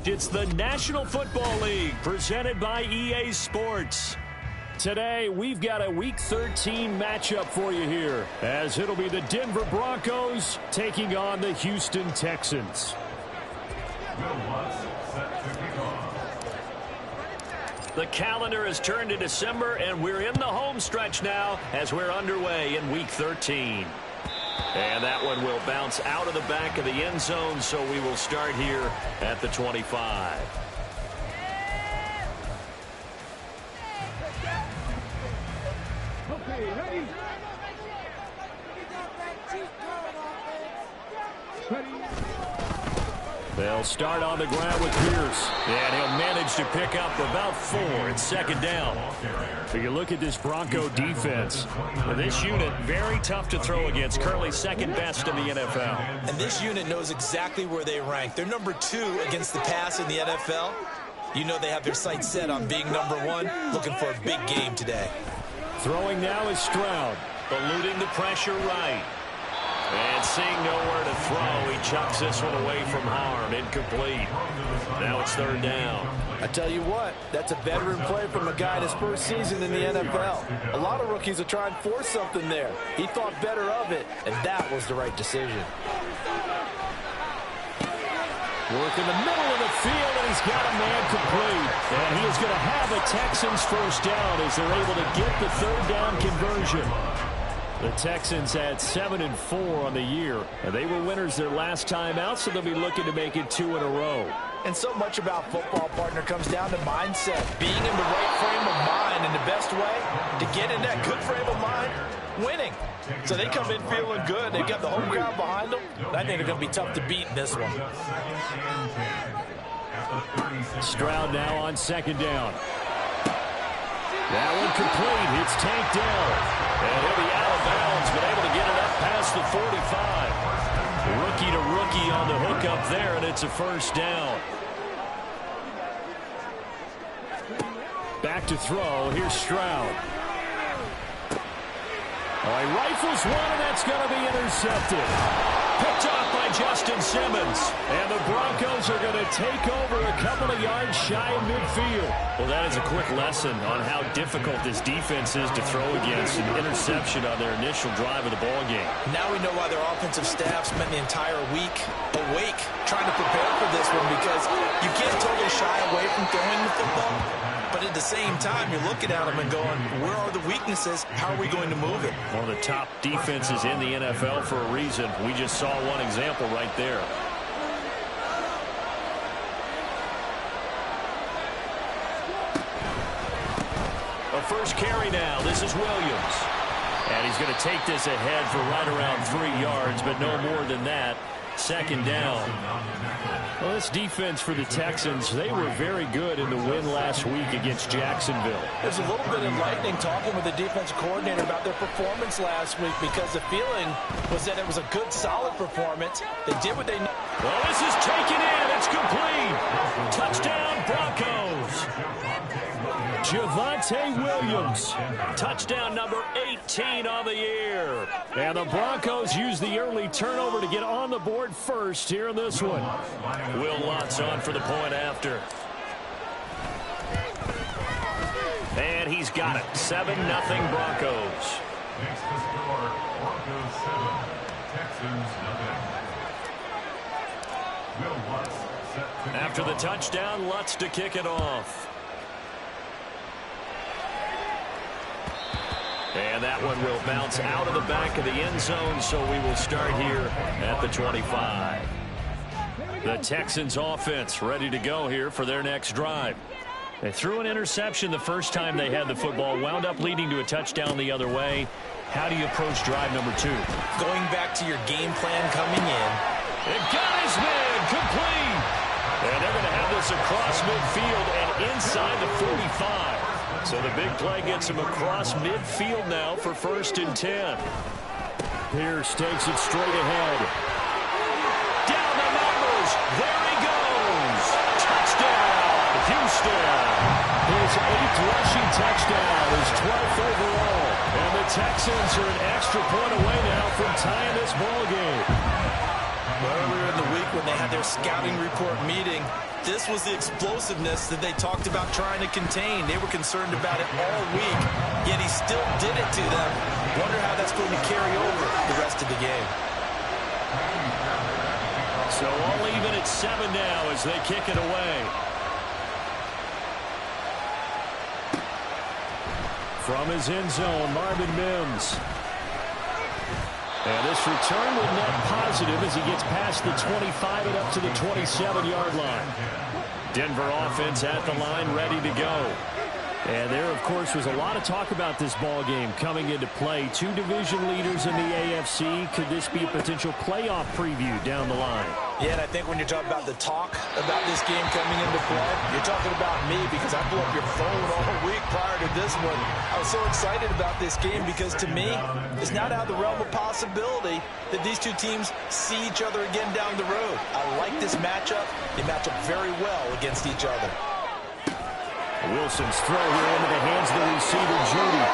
It's the National Football League presented by EA Sports. Today, we've got a Week 13 matchup for you here, as it'll be the Denver Broncos taking on the Houston Texans. The calendar has turned to December, and we're in the home stretch now as we're underway in Week 13. And that one will bounce out of the back of the end zone, so we will start here at the 25. Okay, ready? They'll start on the ground with Pierce, and he'll manage to pick up about 4. It's second down. So you look at this Bronco defense. This unit, very tough to throw against, currently second best in the NFL. And this unit knows exactly where they rank. They're number 2 against the pass in the NFL. You know they have their sights set on being number 1, looking for a big game today. Throwing now is Stroud, eluding the pressure right. And seeing nowhere to throw, he chucks this one away from harm. Incomplete. Now it's third down. I tell you what, that's a veteran play from a guy in his first season in the NFL. A lot of rookies will try and force something there. He thought better of it, and that was the right decision. Work in the middle of the field, and he's got a man complete. And he is going to have a Texans first down as they're able to get the third down conversion. The Texans had 7-4 on the year, and they were winners their last time out, so they'll be looking to make it 2 in a row. And so much about football, partner, comes down to mindset. Being in the right frame of mind, and the best way to get in that good frame of mind, winning. So they come in feeling good. They've got the home crowd behind them. I think they're going to be tough to beat in this one. Stroud now on second down. That one complete. It's Tank Dell. And he'll be out of bounds, but able to get it up past the 45. Rookie to rookie on the hook up there, and it's a first down. Back to throw. Here's Stroud. Oh, he rifles one, and that's going to be intercepted. Picked off by Justin Simmons. And the Broncos are going to take over a couple of yards shy of midfield. Well, that is a quick lesson on how difficult this defense is to throw against an interception on their initial drive of the ball game. Now we know why their offensive staff spent the entire week awake trying to prepare for this one, because you can't totally shy away from throwing the football. But at the same time, you're looking at them and going, where are the weaknesses? How are we going to move it? One of the top defenses in the NFL for a reason. We just saw one example right there. A first carry now. This is Williams. And he's going to take this ahead for right around 3 yards, but no more than that. Second down. Well, this defense for the Texans, they were very good in the win last week against Jacksonville. There's a little bit enlightening talking with the defensive coordinator about their performance last week, because the feeling was that it was a good, solid performance. They did what they know. Well, this is taken in. It's complete. Touchdown, Broncos. Javonte Williams. Touchdown number 18 on the year. And the Broncos use the early turnover to get on the board first here in this one. Will Lutz on for the point after. And he's got it. 7-0 Broncos. Makes the score Broncos 7, Texans nothing. Will Lutz set to After the touchdown, Lutz to kick it off. And that one will bounce out of the back of the end zone, so we will start here at the 25. The Texans offense ready to go here for their next drive. They threw an interception the first time they had the football, wound up leading to a touchdown the other way. How do you approach drive number 2? Going back to your game plan coming in. It got his man complete. And they're going to have this across midfield and inside the 45. So the big play gets him across midfield now for 1st and 10. Pierce takes it straight ahead. Down the numbers. There he goes. Touchdown, Houston. His 8th rushing touchdown, his 12th overall. And the Texans are an extra point away now from tying this ball game. Earlier in the week when they had their scouting report meeting, this was the explosiveness that they talked about trying to contain. They were concerned about it all week, yet he still did it to them. Wonder how that's going to carry over the rest of the game. So all even at 7 now as they kick it away. From his end zone, Marvin Mims. And this return will net positive as he gets past the 25 and up to the 27-yard line. Denver offense at the line, ready to go. And there, of course, was a lot of talk about this ball game coming into play. Two division leaders in the AFC. Could this be a potential playoff preview down the line? Yeah, and I think when you're talking about the talk about this game coming into play, you're talking about me because I blew up your phone all week prior to this one. I was so excited about this game because, to me, it's not out of the realm of possibility that these two teams see each other again down the road. I like this matchup. They match up very well against each other. Wilson's throw here into the hands of the receiver, Judy.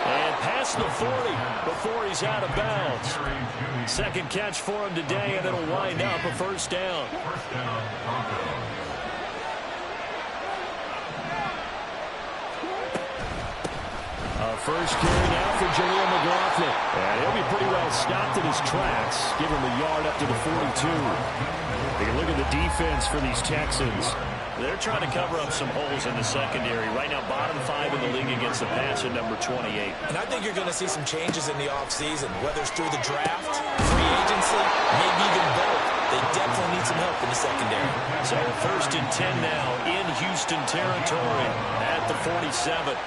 And past the 40 before he's out of bounds. Second catch for him today, and it'll wind up a first down. First carry now for Jaleel McLaughlin. And he'll be pretty well stopped in his tracks. Give him a yard up to the 42. Take a look at the defense for these Texans. They're trying to cover up some holes in the secondary. Right now, bottom 5 in the league against the pass at number 28. And I think you're going to see some changes in the offseason, whether it's through the draft, free agency, maybe even both. They definitely need some help in the secondary. So first and 10 now in Houston territory at the 47.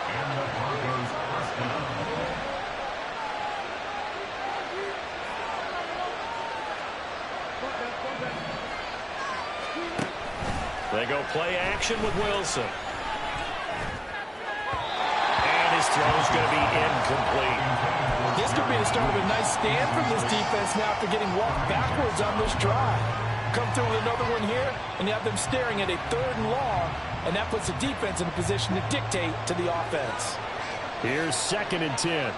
They go play action with Wilson. And his throw is going to be incomplete. This could be the start of a nice stand from this defense now after getting walked backwards on this drive. Come through with another one here, and you have them staring at a 3rd and long, and that puts the defense in a position to dictate to the offense. Here's 2nd and 10.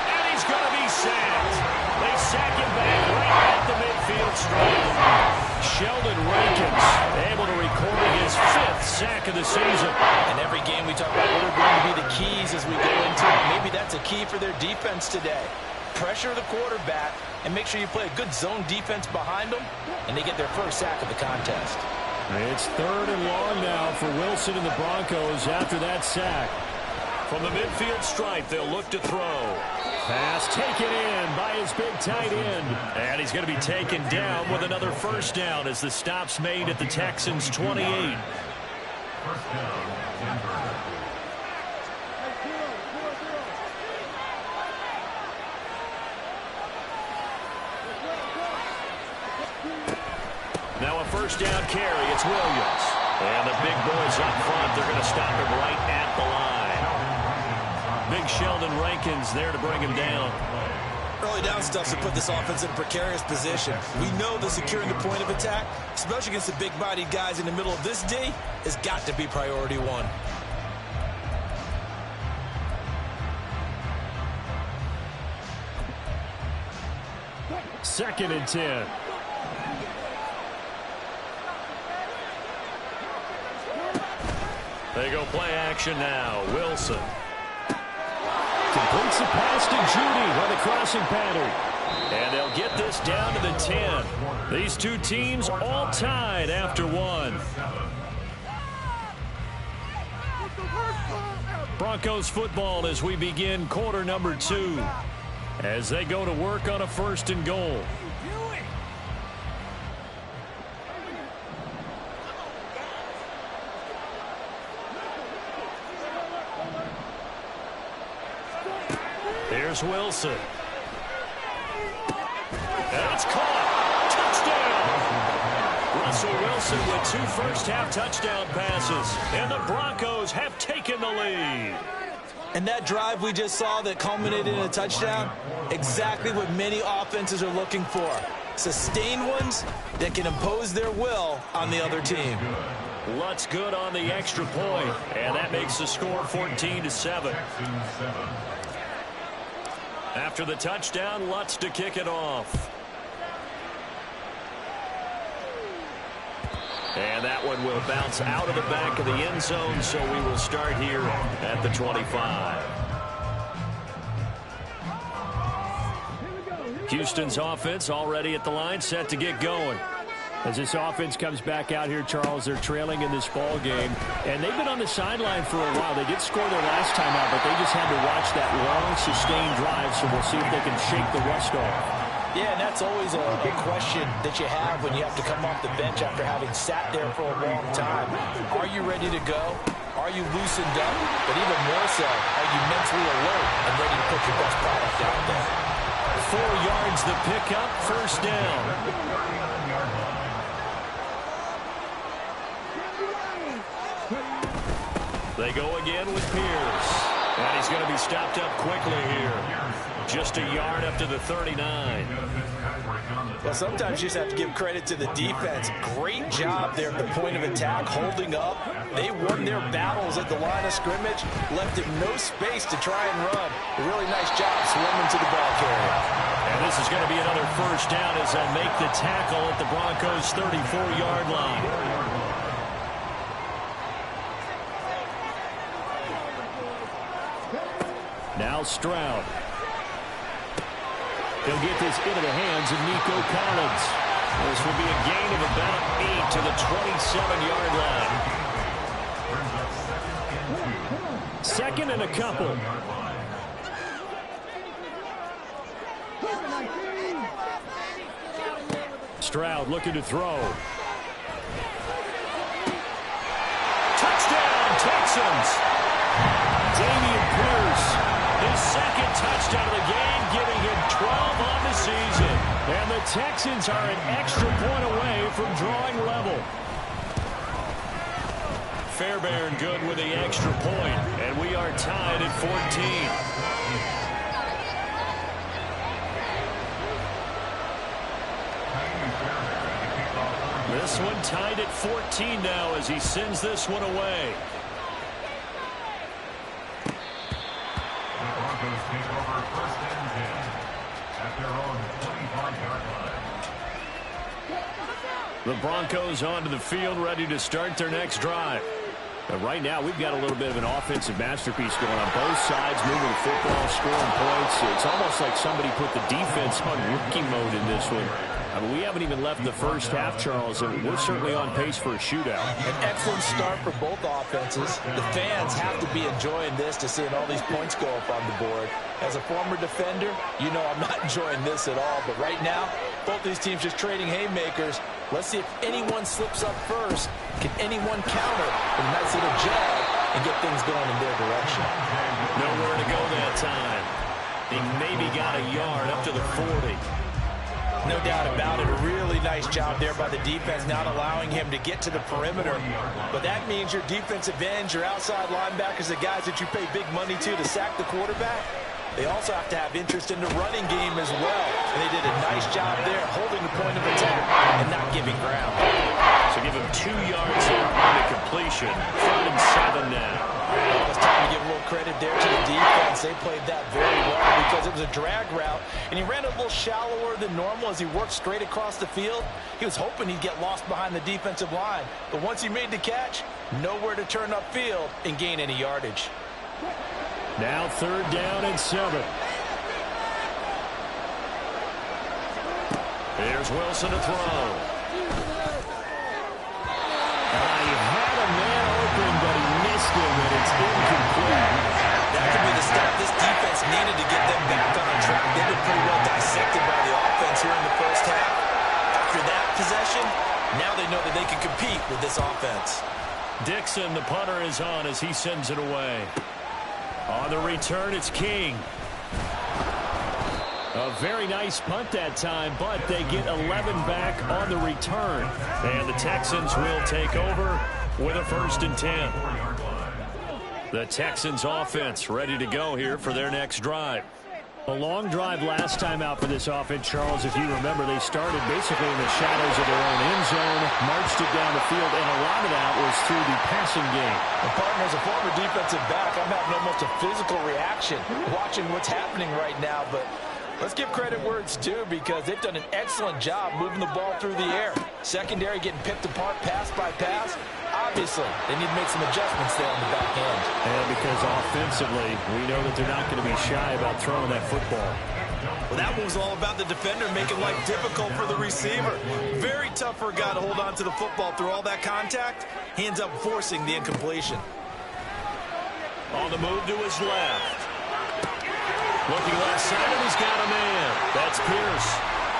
And he's going to be sacked. They sack him back right at the midfield stripe. Sheldon Rankins able to record his 5th sack of the season. And every game we talk about what are going to be the keys as we go into it. Maybe that's a key for their defense today. Pressure the quarterback and make sure you play a good zone defense behind them, and they get their first sack of the contest. It's 3rd and long now for Wilson and the Broncos after that sack. From the midfield stripe, they'll look to throw. Pass taken in by his big tight end. And he's going to be taken down with another first down as the stop's made at the Texans' 28. First down, Denver. Now a first down carry. It's Williams. And the big boys up front, they're going to stop him right at the line. Big Sheldon Rankins there to bring him down. Early down stuff to put this offense in a precarious position. We know that securing the point of attack, especially against the big-bodied guys in the middle of this D, has got to be priority 1. Second and 10. They go play action now. Wilson completes the pass to Judy on the crossing pattern. And they'll get this down to the 10. These two teams all tied after 1. Broncos football as we begin quarter number 2. As they go to work on a 1st and goal. Here's Wilson. And it's caught. Touchdown. Russell Wilson with 2 first-half touchdown passes. And the Broncos have taken the lead. And that drive we just saw that culminated in a touchdown, exactly what many offenses are looking for. Sustained ones that can impose their will on the other team. Lutz good on the extra point. And that makes the score 14-7. After the touchdown, Lutz to kick it off. And that one will bounce out of the back of the end zone, so we will start here at the 25. Houston's offense already at the line, set to get going. As this offense comes back out here, Charles, they're trailing in this ball game. And they've been on the sideline for a while. They did score their last time out, but they just had to watch that long, sustained drive, so we'll see if they can shake the rust off. Yeah, and that's always a question that you have when you have to come off the bench after having sat there for a long time. Are you ready to go? Are you loosened up? But even more so, are you mentally alert and ready to put your best product out there? 4 yards the pickup, first down. They go again with Pierce. And he's going to be stopped up quickly here. Just a yard up to the 39. Well, sometimes you just have to give credit to the defense. Great job there at the point of attack, holding up. They won their battles at the line of scrimmage, left him no space to try and run. A really nice job swimming to the ball carrier. And this is going to be another first down as they'll make the tackle at the Broncos' 34-yard line. Now Stroud. He'll get this into the hands of Nico Collins. This will be a gain of about 8 to the 27-yard line. Second and a couple. Stroud looking to throw. Touchdown, Texans. Dameon Pierce, his second touchdown of the game, giving him 12 on the season. And the Texans are an extra point away from drawing level. Fairbairn good with the extra point, and we are tied at 14. This one tied at 14 now as he sends this one away. The Broncos onto the field, ready to start their next drive. But right now, we've got a little bit of an offensive masterpiece going on both sides, moving the football, scoring points. It's almost like somebody put the defense on rookie mode in this one. I mean, we haven't even left the first half, Charles, and we're certainly on pace for a shootout. An excellent start for both offenses. The fans have to be enjoying this to seeing all these points go up on the board. As a former defender, you know I'm not enjoying this at all. But right now, both these teams just trading haymakers. Let's see if anyone slips up first. Can anyone counter with a nice little jab and get things going in their direction? Nowhere to go that time. He maybe got a yard up to the 40. No doubt about it. A really nice job there by the defense, not allowing him to get to the perimeter. But that means your defensive ends, your outside linebackers, the guys that you pay big money to sack the quarterback, they also have to have interest in the running game as well. And they did a nice job there holding the point of attack and not giving ground. So give him 2 yards here on the completion. 3rd and 7 now. Well, it's time to give a little credit there to the defense. They played that very well because it was a drag route, and he ran a little shallower than normal as he worked straight across the field. He was hoping he'd get lost behind the defensive line, but once he made the catch, nowhere to turn upfield and gain any yardage. Now 3rd down and 7. Here's Wilson to throw. He had a man open, but he missed him, and it's incomplete. That could be the stop this defense needed to get them back on track. They've been pretty well dissected by the offense here in the first half. After that possession, now they know that they can compete with this offense. Dixon, the punter, is on as he sends it away. On the return, it's King. A very nice punt that time, but they get 11 back on the return. And the Texans will take over with a 1st and 10. The Texans offense ready to go here for their next drive. A long drive last time out for this offense, Charles. If you remember, they started basically in the shadows of their own end zone, marched it down the field, and a lot of that was through the passing game. And partner, as a former defensive back, I'm having almost a physical reaction watching what's happening right now. But let's give credit where it's due, because they've done an excellent job moving the ball through the air. Secondary getting picked apart pass by pass. Obviously, they need to make some adjustments there on the back end. And because offensively, we know that they're not going to be shy about throwing that football. Well, that one was all about the defender making life difficult for the receiver. Very tough for a guy to hold on to the football through all that contact. He ends up forcing the incompletion. On the move to his left. Looking left side, and he's got a man. That's Pierce.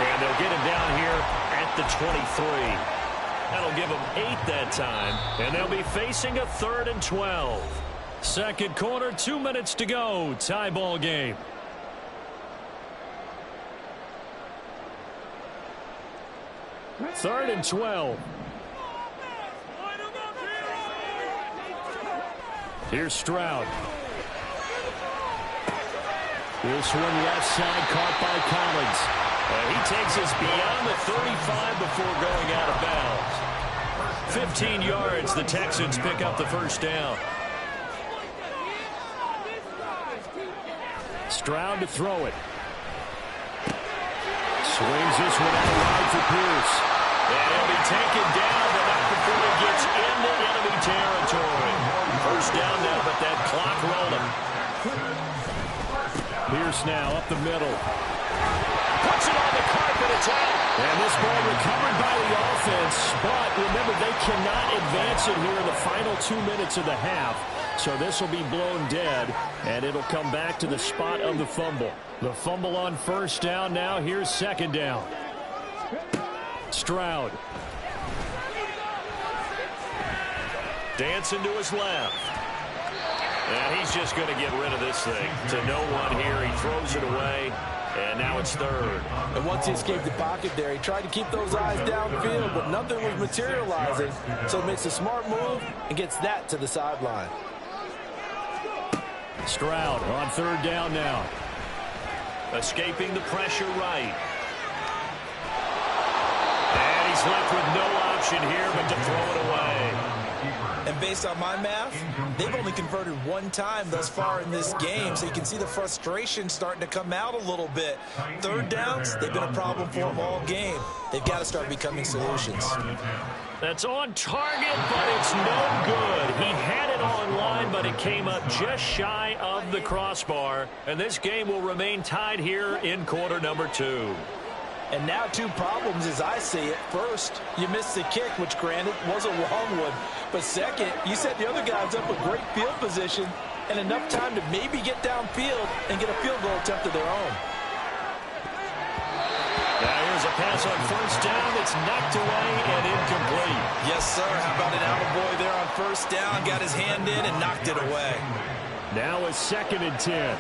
And they'll get him down here at the 23. That'll give them 8 that time, and they'll be facing a 3rd and 12. Second quarter, 2 minutes to go. Tie ball game. Third and 12. Here's Stroud. This one left side, caught by Collins. He takes us beyond the 35 before going out of bounds. 15 yards, the Texans pick up the first down. Stroud to throw it. Swings this one out wide for Pierce. And he'll be taken down, but not before he gets into enemy territory. First down now, but that clock rolling. Pierce now up the middle. Puts it on the carpet, attack. And this ball recovered by the offense, but remember, they cannot advance it here in the final 2 minutes of the half. So this will be blown dead, and it'll come back to the spot of the fumble. The fumble on first down now. Here's second down. Stroud. Dancing to his left. And he's just going to get rid of this thing. To no one here. He throws it away. And now it's third. And once he escaped the pocket there, he tried to keep those eyes downfield, but nothing was materializing. So he makes a smart move and gets that to the sideline. Stroud on third down now. Escaping the pressure right. And he's left with no option here but to throw it away. And based on my math, they've only converted one time thus far in this game, so you can see the frustration starting to come out a little bit. Third downs, they've been a problem for them all game. They've got to start becoming solutions. That's on target, but it's no good. He had it on line, but it came up just shy of the crossbar. And this game will remain tied here in quarter number 2. And now 2 problems as I see it. First, you missed the kick, which granted was a long one. But second, you set the other guys up with great field position and enough time to maybe get downfield and get a field goal attempt of their own. Now here's a pass on first down that's knocked away and incomplete. Yes, sir. How about an attaboy there on first down? Got his hand in and knocked it away. Now a 2nd and 10.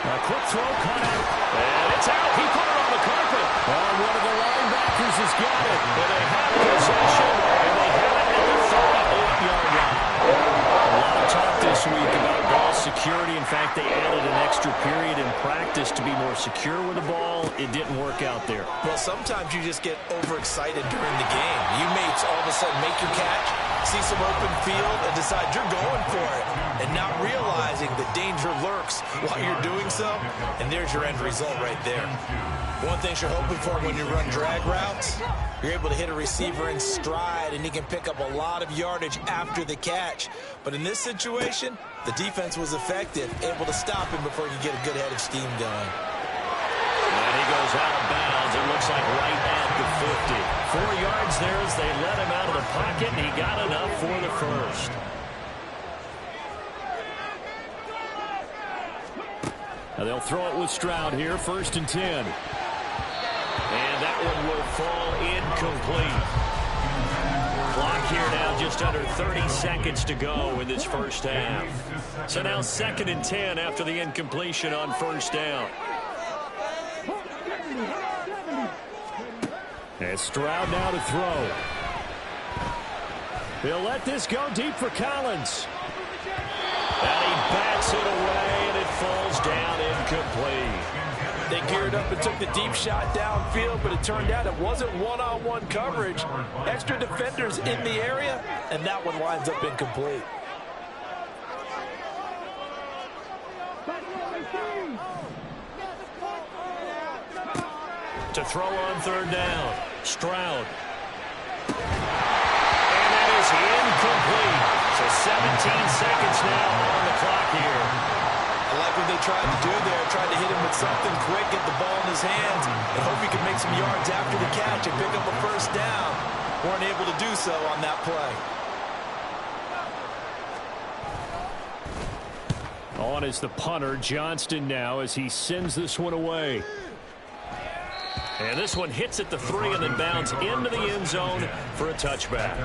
A quick throw cut out. And it's out. He put it on the carpet. Oh, one of the linebackers has got it. And they have possession. And they have it at the 38-yard line. A lot of talk this week about ball security. In fact, they added an extra period in practice to be more secure with the ball. It didn't work out there. Well, sometimes you just get overexcited during the game. You may all of a sudden make your catch, see some open field, and decide you're going for it, and not realizing the danger lurks while you're doing so, and there's your end result right there. One thing you're hoping for when you run drag routes, you're able to hit a receiver in stride, and he can pick up a lot of yardage after the catch. But in this situation, the defense was effective, able to stop him before you get a good head of steam going. And he goes out of bounds. It looks like right at the 50. 4 yards there as they let him out of the pocket, and he got enough for the first. Now they'll throw it with Stroud here, 1st and 10. And that one will fall incomplete. Clock here now just under 30 seconds to go in this first half. So now 2nd and 10 after the incompletion on first down. And Stroud now to throw. He'll let this go deep for Collins. Knocks it away, and it falls down incomplete. They geared up and took the deep shot downfield, but it turned out it wasn't one-on-one coverage. Extra defenders in the area, and that one winds up incomplete. To throw on third down, Stroud. And that is incomplete. So 17 seconds now on the clock here. I like what they tried to do there. Tried to hit him with something quick, get the ball in his hands, and hope he could make some yards after the catch and pick up a first down. Weren't able to do so on that play. On is the punter, Johnston now, as he sends this one away. And this one hits at the 3 and then bounds into the end zone for a touchback.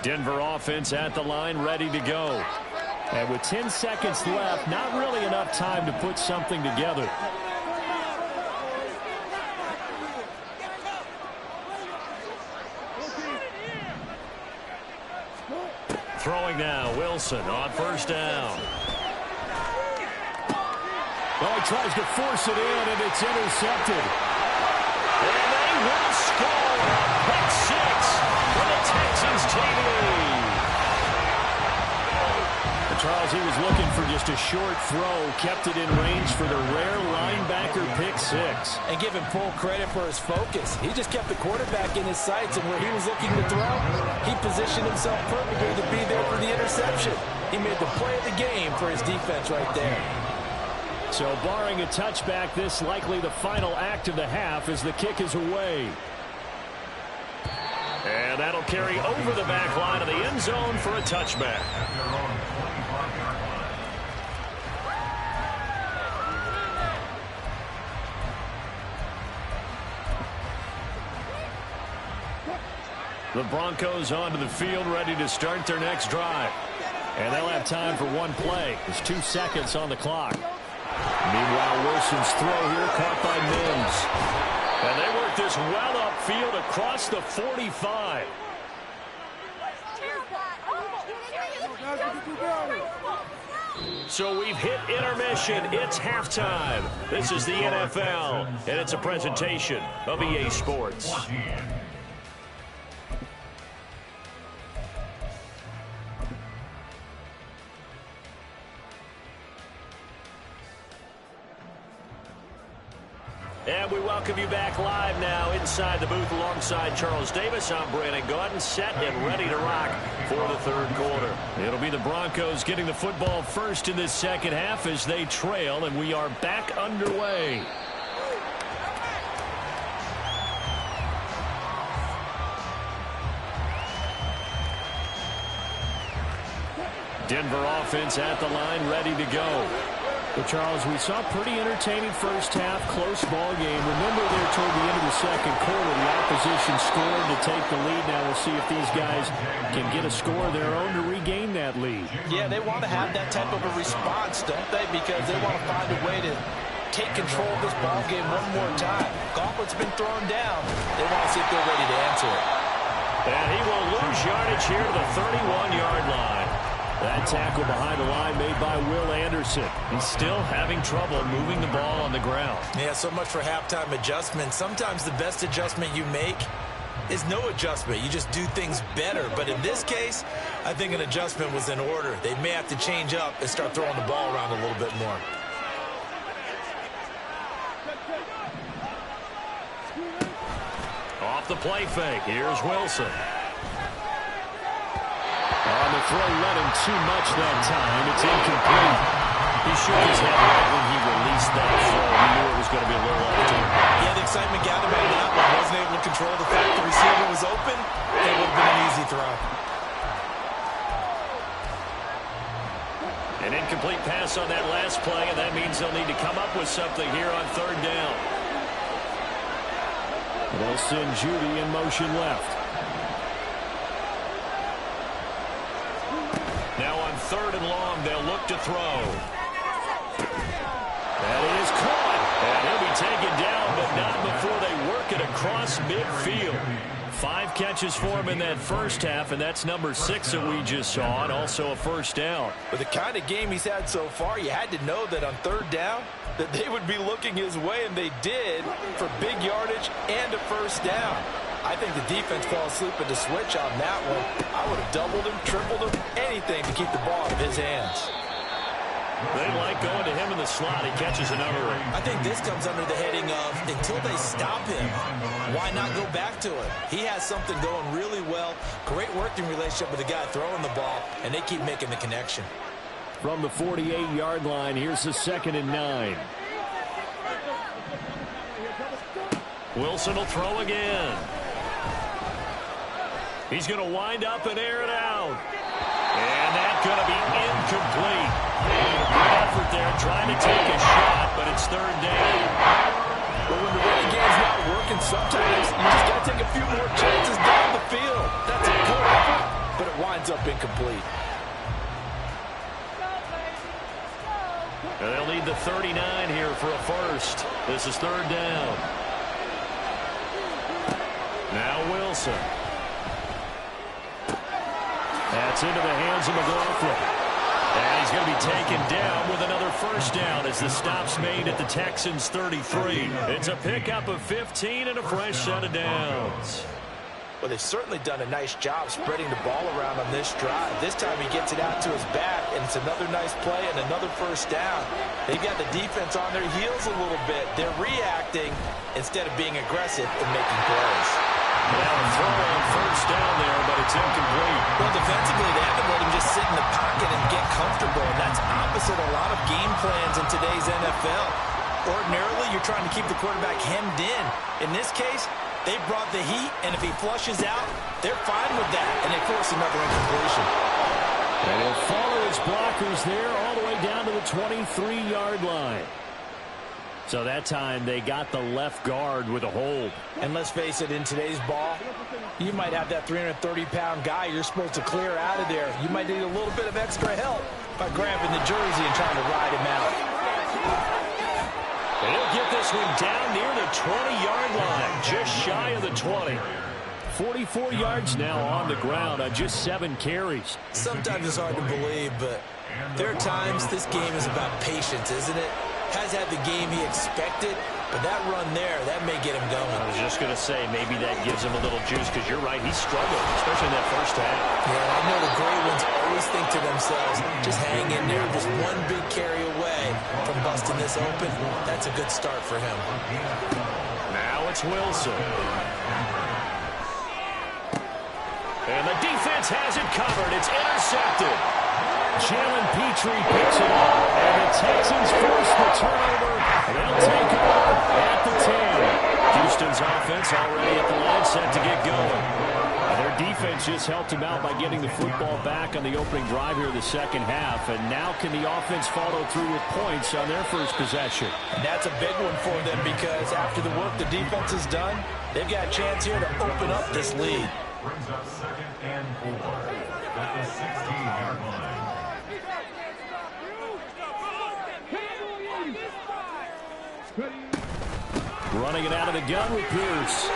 Denver offense at the line, ready to go. And with 10 seconds left, not really enough time to put something together. Throwing now, Wilson on first down. Well, he tries to force it in, and it's intercepted. And they will score a pick 6 for the Texans take lead. Charles, he was looking for just a short throw, kept it in range for the rare linebacker pick 6. And give him full credit for his focus. He just kept the quarterback in his sights, and where he was looking to throw, he positioned himself perfectly to be there for the interception. He made the play of the game for his defense right there. So barring a touchback, this likely the final act of the half as the kick is away. And that'll carry over the back line of the end zone for a touchback. The Broncos onto the field, ready to start their next drive. And they'll have time for one play. There's 2 seconds on the clock. Meanwhile, Wilson's throw here caught by Mims. And they work this well upfield across the 45. So we've hit intermission. It's halftime. This is the NFL, and it's a presentation of EA Sports. And we welcome you back live now inside the booth alongside Charles Davis. I'm Brandon Gaudin, set and ready to rock for the third quarter. It'll be the Broncos getting the football first in this second half as they trail, and we are back underway. Denver offense at the line, ready to go. Well, Charles, we saw a pretty entertaining first half, close ball game. Remember there toward the end of the second quarter, the opposition scored to take the lead. Now we'll see if these guys can get a score of their own to regain that lead. Yeah, they want to have that type of a response, don't they? Because they want to find a way to take control of this ball game one more time. Gauntlet's been thrown down. They want to see if they're ready to answer it. And he will lose yardage here to the 31-yard line. That tackle behind the line made by Will Anderson. He's still having trouble moving the ball on the ground. Yeah, so much for halftime adjustment. Sometimes the best adjustment you make is no adjustment. You just do things better. But in this case, I think an adjustment was in order. They may have to change up and start throwing the ball around a little bit more. Off the play fake, here's Wilson. On the throw, let him too much that time. It's incomplete. He shook his head right when he released that throw. He knew it was going to be a little off too. Yeah, the excitement gathered by that one. Wasn't able to control the fact the receiver was open. It would have been an easy throw. An incomplete pass on that last play, and that means they'll need to come up with something here on third down. They'll send Judy in motion left. Now on third and long, they'll look to throw. That is is caught. And he'll be taken down, but not before they work it across midfield. 5 catches for him in that first half, and that's number 6 that we just saw, and also a first down. With the kind of game he's had so far, you had to know that on third down that they would be looking his way, and they did, for big yardage and a first down. I think the defense fell asleep at the switch on that one. I would have doubled him, tripled him, anything to keep the ball out of his hands. They like going to him in the slot. He catches another one. I think this comes under the heading of until they stop him, why not go back to him? He has something going really well. Great working relationship with the guy throwing the ball, and they keep making the connection. From the 48-yard line, here's the 2nd and 9. Wilson will throw again. He's going to wind up and air it out. And that's going to be incomplete. Good effort there, trying to take a shot, but it's 3rd down. But when the running game's not working, sometimes you just got to take a few more chances down the field. That's a good effort, but it winds up incomplete. And they'll need the 39 here for a first. This is 3rd down. Now Wilson. That's into the hands of McLaughlin. And he's going to be taken down with another first down as the stop's made at the Texans' 33. It's a pickup of 15 and a fresh set of downs. Well, they've certainly done a nice job spreading the ball around on this drive. This time he gets it out to his back, and it's another nice play and another first down. They've got the defense on their heels a little bit. They're reacting instead of being aggressive and making plays. Now a throw on first down there, but it's incomplete. Well, defensively, they haven't let him just sit in the pocket and get comfortable, and that's opposite a lot of game plans in today's NFL. Ordinarily, you're trying to keep the quarterback hemmed in. In this case, they brought the heat, and if he flushes out, they're fine with that, and they force another incompletion. And he'll follow his blockers there all the way down to the 23-yard line. So that time they got the left guard with a hold. And let's face it, in today's ball, you might have that 330-pound guy you're supposed to clear out of there. You might need a little bit of extra help by grabbing the jersey and trying to ride him out. And he'll get this one down near the 20-yard line, just shy of the 20. 44 yards now on the ground on just 7 carries. Sometimes it's hard to believe, but there are times this game is about patience, isn't it? Has had the game he expected, but that run there, that may get him going. I was just going to say, maybe that gives him a little juice, because you're right, he struggled, especially in that first half. Yeah, I know the great ones always think to themselves, just hang in there, just one big carry away from busting this open. That's a good start for him. Now it's Wilson. And the defense has it covered. It's intercepted. Jalen Petrie picks it up, and the Texans force the turnover, and they'll take over at the 10. Houston's offense already at the line, set to get going. Their defense just helped him out by getting the football back on the opening drive here in the second half, and now can the offense follow through with points on their first possession? And that's a big one for them, because after the work the defense has done, they've got a chance here to open up this lead. Brings up 2nd and 4 at the 16-yard line. Running it out of the gun with Pierce.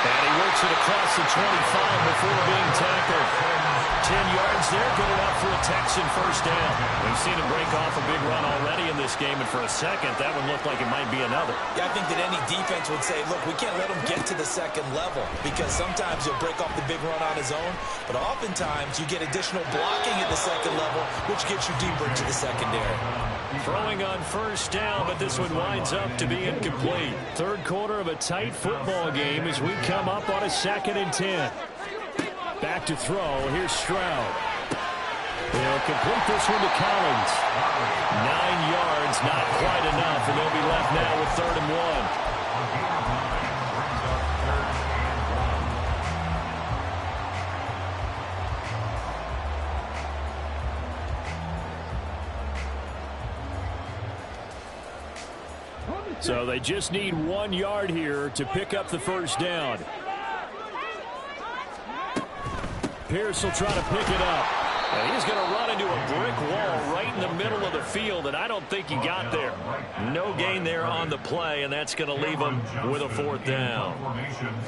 And he works it across the 25 before being tackled. 10 yards there, good enough for a Texan first down. We've seen him break off a big run already in this game, and for a second, that one looked like it might be another. Yeah, I think that any defense would say, look, we can't let him get to the second level, because sometimes he'll break off the big run on his own, but oftentimes you get additional blocking at the second level, which gets you deeper into the secondary. Throwing on first down, but this one winds up to be incomplete. Third quarter of a tight football game as we come up on a 2nd and 10. Back to throw. Here's Stroud. He'll complete this one to Collins. 9 yards, not quite enough, and they'll be left now with 3rd and 1. So they just need 1 yard here to pick up the first down. Pierce will try to pick it up. And he's going to run into a brick wall right in the middle of the field, and I don't think he got there. No gain there on the play, and that's going to leave him with a 4th down.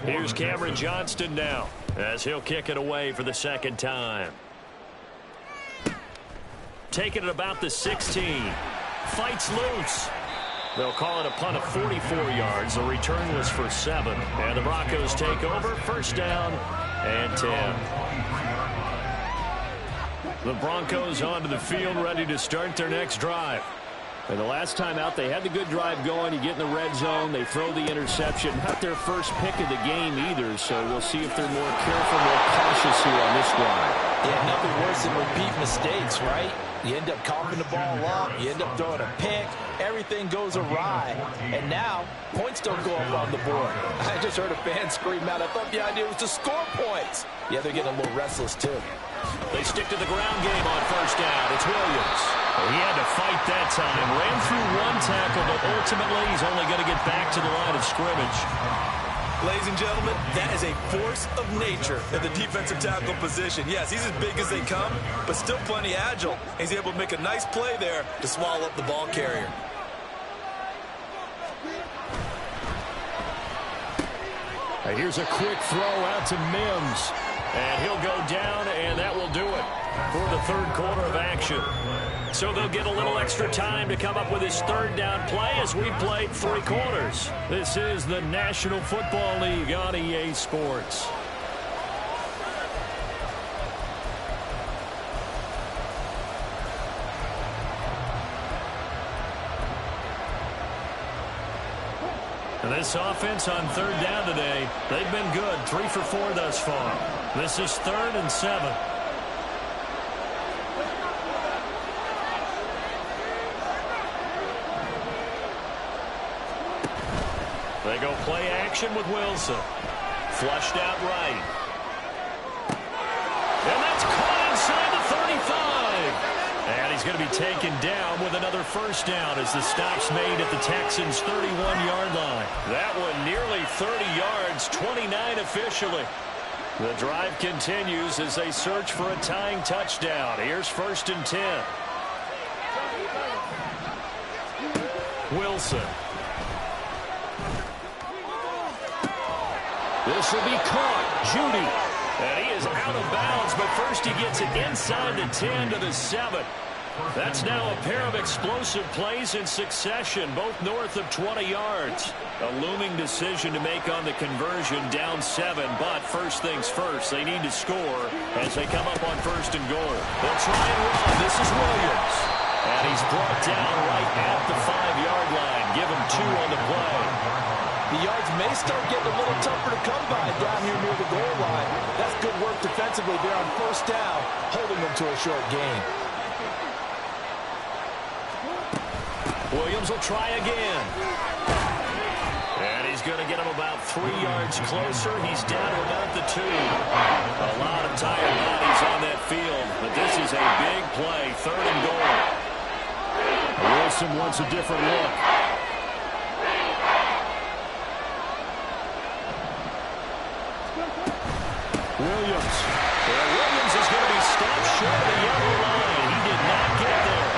Here's Cameron Johnston now, as he'll kick it away for the 2nd time. Taking it about the 16. Fights loose. They'll call it a punt of 44 yards. The return was for 7. And the Broncos take over. 1st down and 10. The Broncos onto the field, ready to start their next drive. And the last time out, they had the good drive going. You get in the red zone, they throw the interception. Not their first pick of the game either, so we'll see if they're more careful, more cautious here on this drive. Yeah, nothing worse than repeat mistakes, right? You end up coughing the ball up, you end up throwing a pick, everything goes awry. And now, points don't go up on the board. I just heard a fan scream out, I thought the idea was to score points. Yeah, they're getting a little restless too. They stick to the ground game on 1st down. It's Williams. He had to fight that time. Ran through 1 tackle, but ultimately he's only going to get back to the line of scrimmage. Ladies and gentlemen, that is a force of nature at the defensive tackle position. Yes, he's as big as they come, but still plenty agile. He's able to make a nice play there to swallow up the ball carrier. Here's a quick throw out to Mims. And he'll go down, and that will do it for the 3rd quarter of action. So they'll get a little extra time to come up with his 3rd down play as we played 3 quarters. This is the National Football League on EA Sports. And this offense on 3rd down today, they've been good. 3 for 4 thus far. This is 3rd and 7. They go play action with Wilson. Flushed out right. And that's caught inside the 35. And he's going to be taken down with another 1st down as the stop's made at the Texans' 31-yard line. That one nearly 30 yards, 29 officially. The drive continues as they search for a tying touchdown. Here's 1st and 10. Wilson. This will be caught. Judy. And he is out of bounds, but first he gets it inside the 10 to the 7. That's now a pair of explosive plays in succession, both north of 20 yards. A looming decision to make on the conversion, down 7, but first things first, they need to score as they come up on 1st and goal. They'll try and run. This is Williams. And he's brought down right at the 5-yard line. Give him 2 on the play. The yards may start getting a little tougher to come by down here near the goal line. That's good work defensively there on 1st down, holding them to a short gain. Williams will try again. And he's going to get him about 3 yards closer. He's down to about the 2. A lot of tired bodies on that field, but this is a big play, 3rd and goal. Wilson wants a different look. Williams. And Williams is going to be stopped short of the yellow line. He did not get there.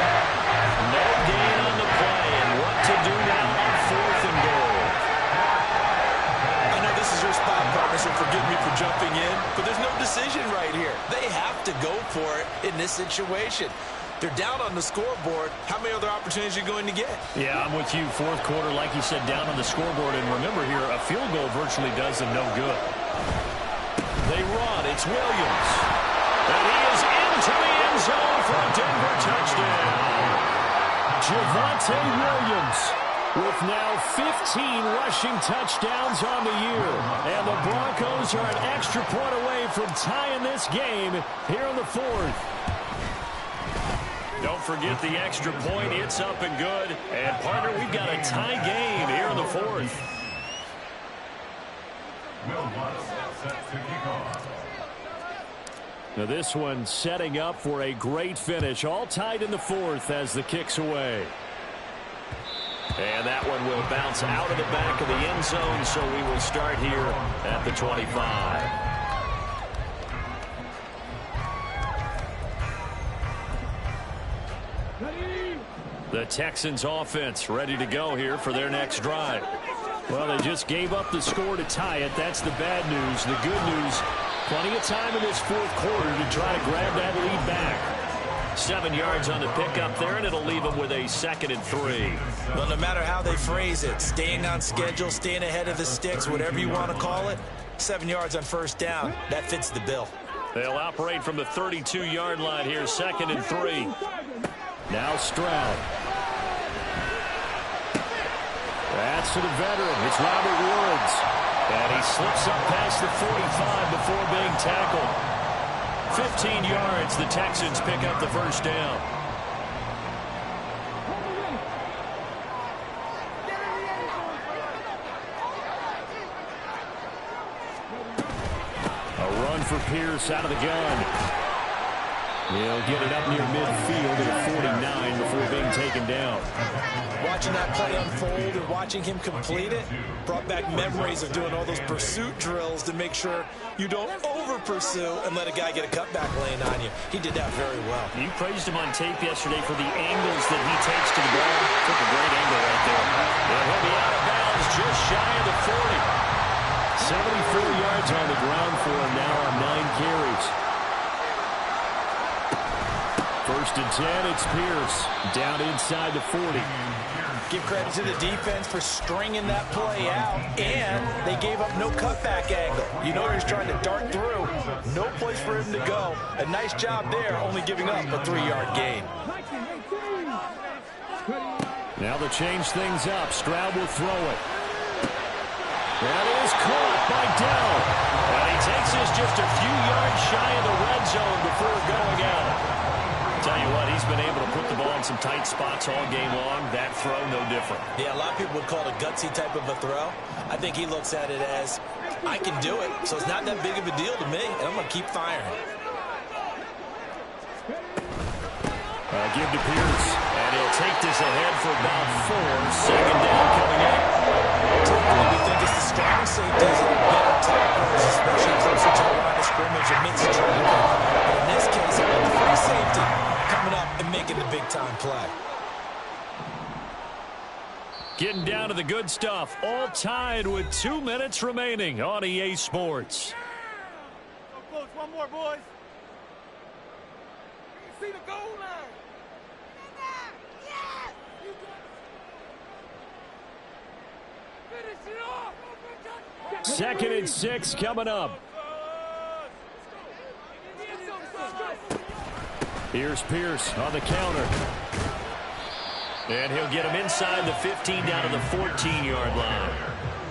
No gain on the play. And what to do now on 4th and goal? I know this is your spot, partner, so forgive me for jumping in, but there's no decision right here. They have to go for it in this situation. They're down on the scoreboard. How many other opportunities are you going to get? Yeah, I'm with you. 4th quarter, like you said, down on the scoreboard. And remember here, a field goal virtually does them no good. They run. It's Williams. And he is into the end zone for a Denver touchdown. Javonte Williams with now 15 rushing touchdowns on the year. And the Broncos are an extra point away from tying this game here in the 4th. Don't forget the extra point. It's up and good. And, partner, we've got a tie game here in the 4th. Now this one setting up for a great finish. All tied in the 4th as the kick's away. And that one will bounce out of the back of the end zone, so we will start here at the 25. The Texans offense ready to go here for their next drive. Well, they just gave up the score to tie it. That's the bad news. The good news, plenty of time in this fourth quarter to try to grab that lead back. 7 yards on the pickup there, and it'll leave them with a 2nd and 3. Well, no matter how they phrase it, staying on schedule, staying ahead of the sticks, whatever you want to call it, 7 yards on first down, that fits the bill. They'll operate from the 32-yard line here, 2nd and 3. Now Stroud. That's to the veteran. It's Robert Woods. And he slips up past the 45 before being tackled. 15 yards, the Texans pick up the first down. A run for Pierce out of the gun. He'll get it up near midfield at 49 before being taken down. Watching that play unfold and watching him complete it brought back memories of doing all those pursuit drills to make sure you don't over-pursue and let a guy get a cutback lane on you. He did that very well. You praised him on tape yesterday for the angles that he takes to the ball. Took a great angle right there. And he'll be out of bounds just shy of the 40. 74 yards on the ground for him now on 9 carries. 1st and 10, it's Pierce down inside the 40. Give credit to the defense for stringing that play out, and they gave up no cutback angle. You know he was trying to dart through. No place for him to go. A nice job there, only giving up a 3-yard gain. Now to change things up, Stroud will throw it. That is caught by Dell. And he takes us just a few yards shy of the red zone before going out. Tell you what, he's been able to put the ball in some tight spots all game long. That throw, no different. Yeah, a lot of people would call it a gutsy type of a throw. I think he looks at it as, I can do it, so it's not that big of a deal to me, and I'm going to keep firing. Give to Pierce. And he'll take this ahead for about 4. 2nd down coming up. Typically, we think it's the strong safeties that are better tacklers, especially closer to the line of scrimmage amidst traffic. But in this case, it was the free safety coming up and making the big-time play. Getting down to the good stuff. All tied with 2 minutes remaining on EA Sports. So close. One more, boys. You see the goal line. Yes! Finish it off. 2nd and 6 coming up. Here's Pierce on the counter. And he'll get him inside the 15 down to the 14-yard line.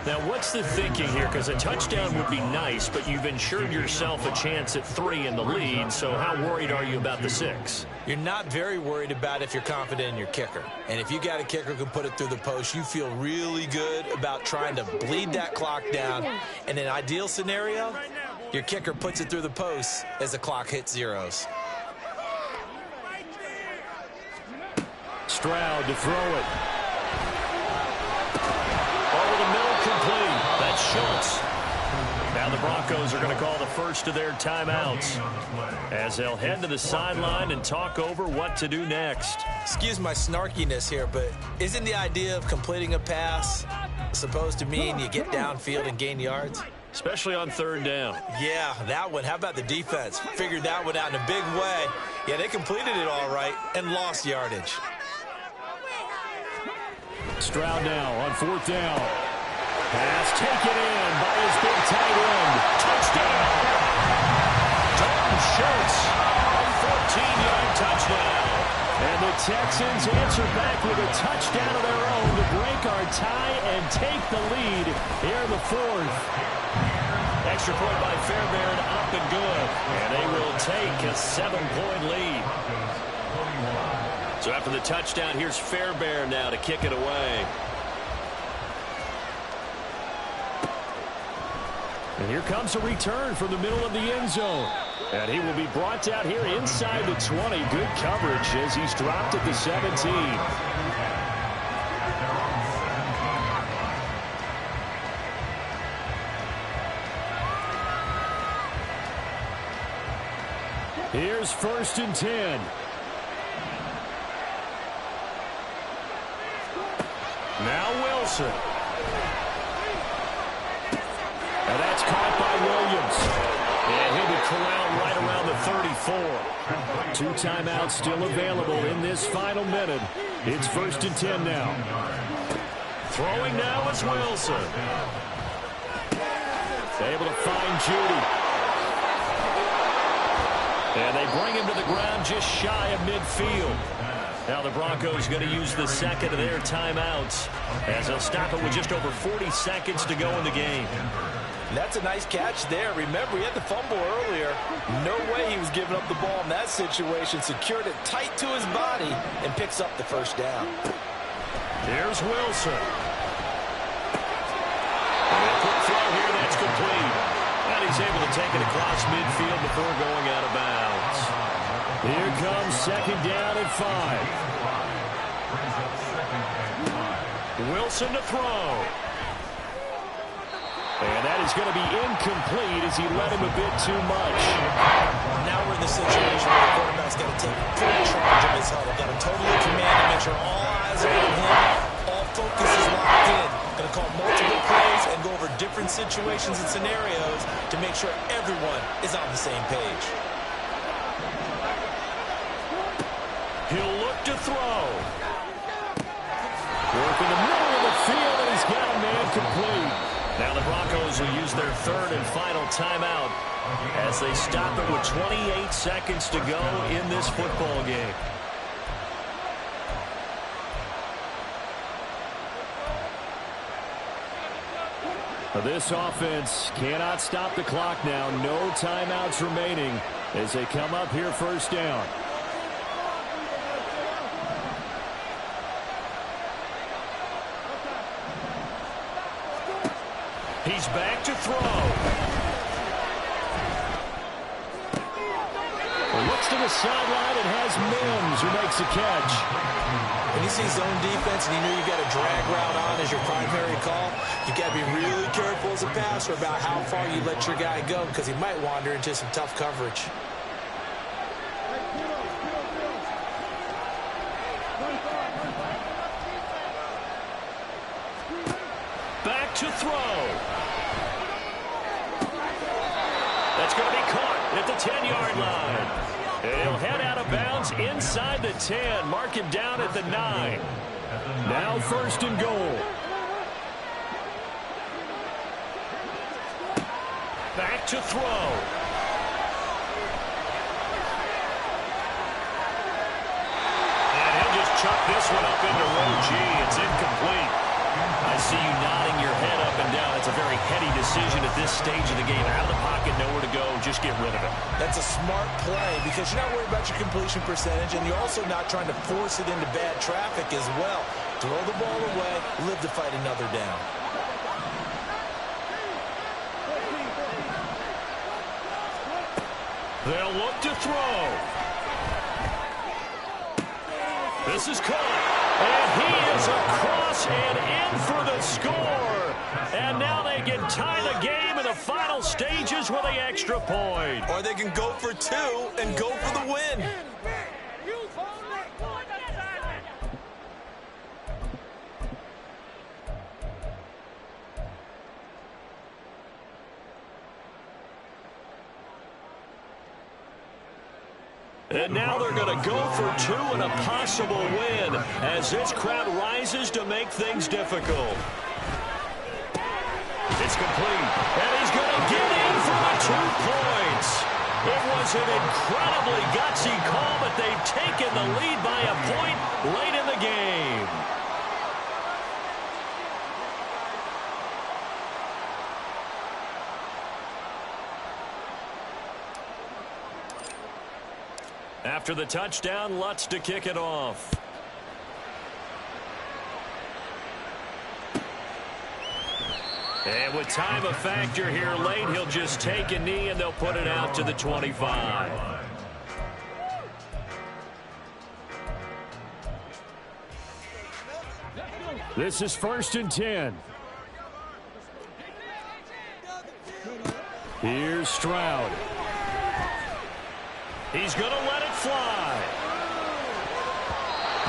Now, what's the thinking here? Because a touchdown would be nice, but you've ensured yourself a chance at 3 in the lead, so how worried are you about the 6? You're not very worried about if you're confident in your kicker. And if you got a kicker who can put it through the post, you feel really good about trying to bleed that clock down. In an ideal scenario, your kicker puts it through the post as the clock hits zeros. Stroud to throw it. Over the middle, complete. That's Schultz. Now the Broncos are going to call the first of their timeouts as they'll head to the sideline and talk over what to do next. Excuse my snarkiness here, but isn't the idea of completing a pass supposed to mean you get downfield and gain yards? Especially on 3rd down. Yeah, that one. How about the defense? Figured that one out in a big way. Yeah, they completed it all right and lost yardage. Stroud now on 4th down. Pass taken in by his big tight end. Touchdown! Dalton Schultz, a 14-yard touchdown. And the Texans answer back with a touchdown of their own to break our tie and take the lead here in the 4th. Extra point by Fairbairn, up and good. And they will take a 7-point lead. So after the touchdown, here's Fairbairn now to kick it away. And here comes a return from the middle of the end zone. And he will be brought down here inside the 20. Good coverage as he's dropped at the 17. Here's 1st and 10. Now Wilson. And that's caught by Williams. And he'll be corralled right around the 34. 2 timeouts still available in this final minute. It's 1st and 10 now. Throwing now is Wilson. Able to find Judy. And they bring him to the ground just shy of midfield. Now the Broncos going to use the second of their timeouts as they'll stop it with just over 40 seconds to go in the game. And that's a nice catch there. Remember, he had the fumble earlier. No way he was giving up the ball in that situation. Secured it tight to his body and picks up the first down. Here's Wilson. And a quick throw here, that's complete. And he's able to take it across midfield before going out of bounds. Here comes 2nd down and 5. Wilson to throw. And that is going to be incomplete as he led him a bit too much. Now we're in the situation where the quarterback's got to take full charge of his huddle. Got to totally command and make sure all eyes are on him. All focus is locked in. Going to call multiple plays and go over different situations and scenarios to make sure everyone is on the same page. He'll look to throw. Work in the middle of the field, and he's got a man complete. Now the Broncos will use their 3rd and final timeout as they stop it with 28 seconds to go in this football game. This offense cannot stop the clock now. No timeouts remaining as they come up here 1st down. He's back to throw. Looks to the sideline and has Mims who makes a catch. When you see zone defense and you know you got a drag route on as your primary call, you got to be really careful as a passer about how far you let your guy go because he might wander into some tough coverage. Back to throw. That's going to be caught at the 10-yard line. He'll head out of bounds inside the 10. Mark him down at the 9. Now 1st and goal. Back to throw. And he'll just chuck this one up into row G. It's incomplete. I see you nodding your head up and down. It's a very heady decision at this stage of the game. Out of the pocket, nowhere to go. Just get rid of it. That's a smart play because you're not worried about your completion percentage, and you're also not trying to force it into bad traffic as well. Throw the ball away, live to fight another down. They'll look to throw. This is caught. And he is across and in for the score. And now they can tie the game in the final stages with the extra point. Or they can go for 2 and go for the win. And now they're going to go for 2 and a possible win as this crowd rises to make things difficult. It's complete, and he's going to get in for the 2 points. It was an incredibly gutsy call, but they've taken the lead by a point late in the game. After the touchdown, Lutz to kick it off. And with time a factor here late, he'll just take a knee and they'll put it out to the 25. This is 1st and 10. Here's Stroud. He's going to let it fly.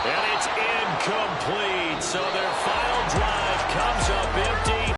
And it's incomplete. So they're